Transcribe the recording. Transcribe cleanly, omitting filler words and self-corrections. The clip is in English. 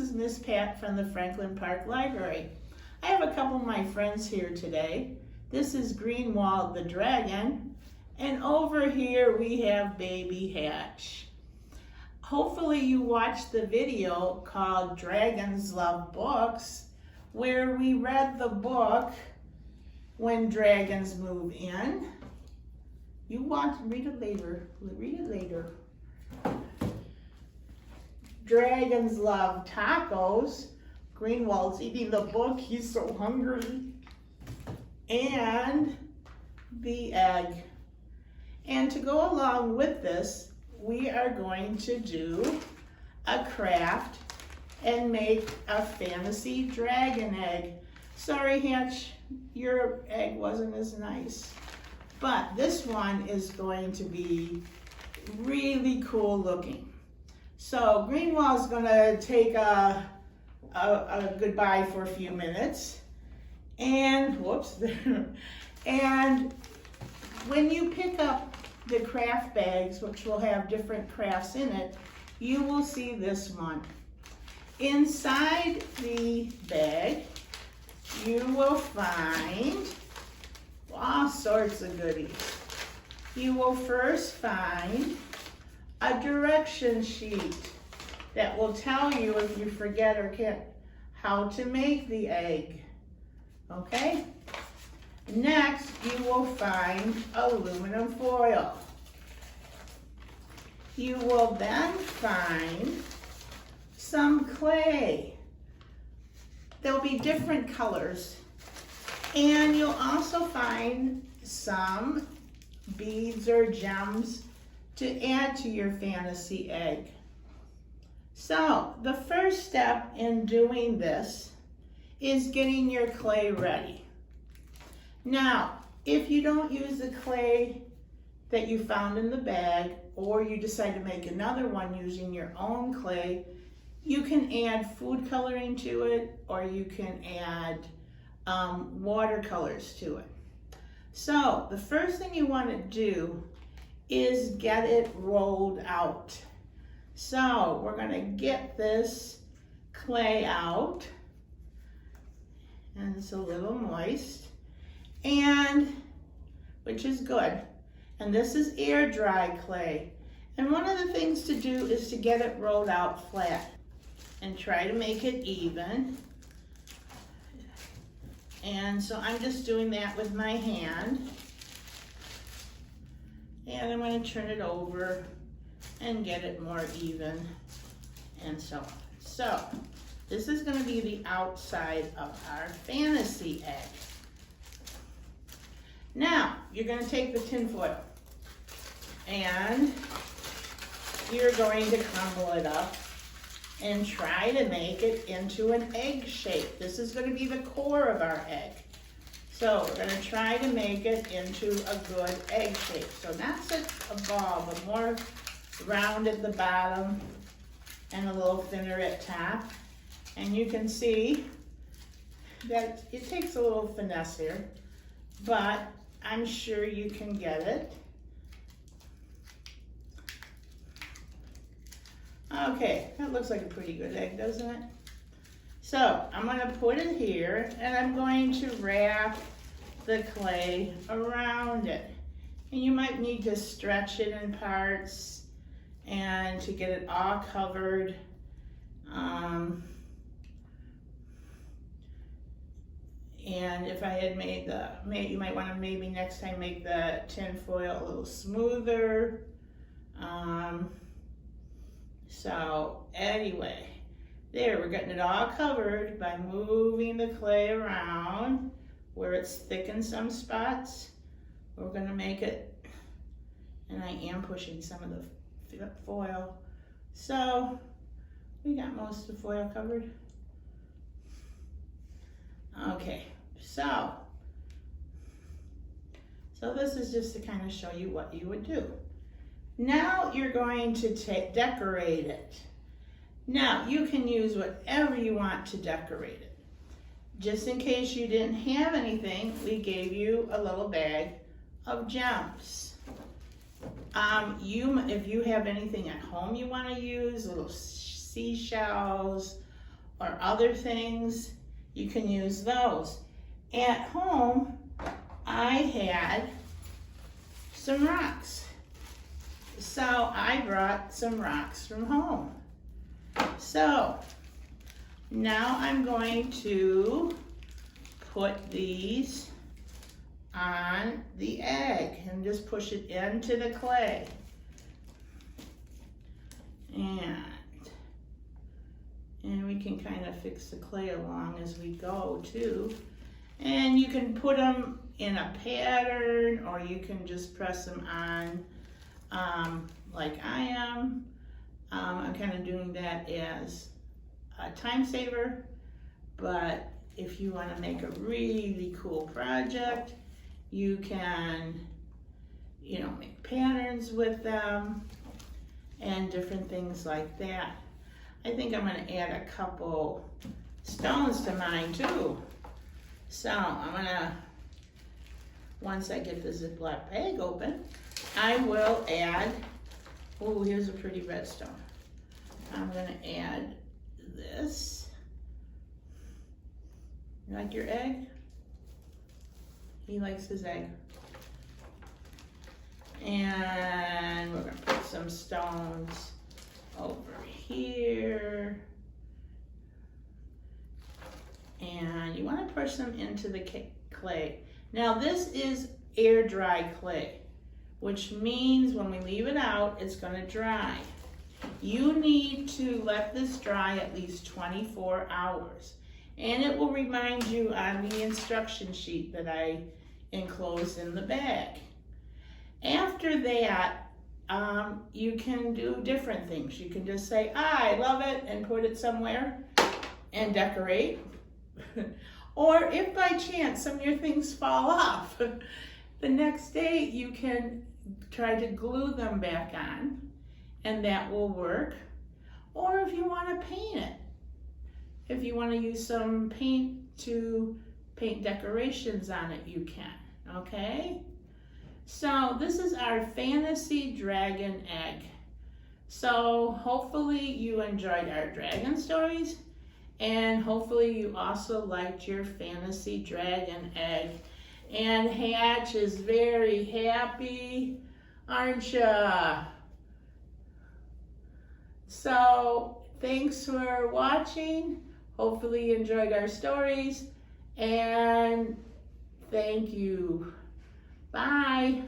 this is Miss Pat from the Franklin Park Library. I have a couple of my friends here today. This is Greenwald the dragon, and over here we have Baby Hatch. Hopefully you watched the video called Dragons Love Books, where we read the book When Dragons Move In. You want to read it later. Read it later. Dragons Love Tacos. Greenwald's eating the book. He's so hungry. And the egg. And to go along with this, we are going to do a craft and make a fantasy dragon egg. Sorry, Hatch, your egg wasn't as nice. But this one is going to be really cool looking. So Greenwald's gonna take a goodbye for a few minutes. And, whoops, and when you pick up the craft bags, which will have different crafts in it, you will see this one. Inside the bag, you will find all sorts of goodies. You will first find a direction sheet that will tell you if you forget or can't how to make the egg. Okay? Next, you will find aluminum foil. You will then find some clay. There'll be different colors. And you'll also find some beads or gems to add to your fantasy egg. So the first step in doing this is getting your clay ready. Now, if you don't use the clay that you found in the bag, or you decide to make another one using your own clay, you can add food coloring to it, or you can add watercolors to it. So the first thing you want to do is get it rolled out. So we're going to get this clay out, and it's a little moist, and which is good. And this is air dry clay. And one of the things to do is to get it rolled out flat and try to make it even. And so I'm just doing that with my hand. And I'm going to turn it over and get it more even, and so on. So this is going to be the outside of our fantasy egg. Now you're going to take the tin foil and you're going to crumble it up and try to make it into an egg shape. This is going to be the core of our egg. So we're going to try to make it into a good egg shape. So not such a ball, but more round at the bottom and a little thinner at top. And you can see that it takes a little finesse here, but I'm sure you can get it. Okay, that looks like a pretty good egg, doesn't it? So I'm going to put it here, and I'm going to wrap the clay around it. And you might need to stretch it in parts and to get it all covered. And if I had made you might want to maybe next time make the tin foil a little smoother. So anyway, there, we're getting it all covered by moving the clay around where it's thick in some spots. We're going to make it, and I am pushing some of the foil. So we got most of the foil covered. Okay, so this is just to kind of show you what you would do. Now you're going to decorate it. Now you can use whatever you want to decorate it. Just in case you didn't have anything, we gave you a little bag of gems. If you have anything at home you want to use, little seashells or other things, you can use those. At home, I had some rocks. So I brought some rocks from home. So now I'm going to put these on the egg and just push it into the clay. And we can kind of fix the clay along as we go too. And you can put them in a pattern, or you can just press them on like I am. I'm kind of doing that as a time saver, but if you want to make a really cool project, you can, make patterns with them and different things like that. I think I'm going to add a couple stones to mine too. So I'm going to, once I get the Ziploc bag open, I will add, oh, here's a pretty redstone. I'm going to add this. You like your egg? He likes his egg. And we're going to put some stones over here. And you want to push them into the clay. Now this is air dry clay, which means when we leave it out, it's going to dry. You need to let this dry at least 24 hours. And it will remind you on the instruction sheet that I enclosed in the bag. After that, you can do different things. You can just say, I love it, and put it somewhere and decorate. Or if by chance some of your things fall off, the next day you can try to glue them back on, and that will work. Or if you want to paint it, if you want to use some paint to paint decorations on it, you can, okay? So this is our fantasy dragon egg. So hopefully you enjoyed our dragon stories, and hopefully you also liked your fantasy dragon egg. And Hatch is very happy, aren't ya? So thanks for watching. Hopefully you enjoyed our stories, and thank you. Bye.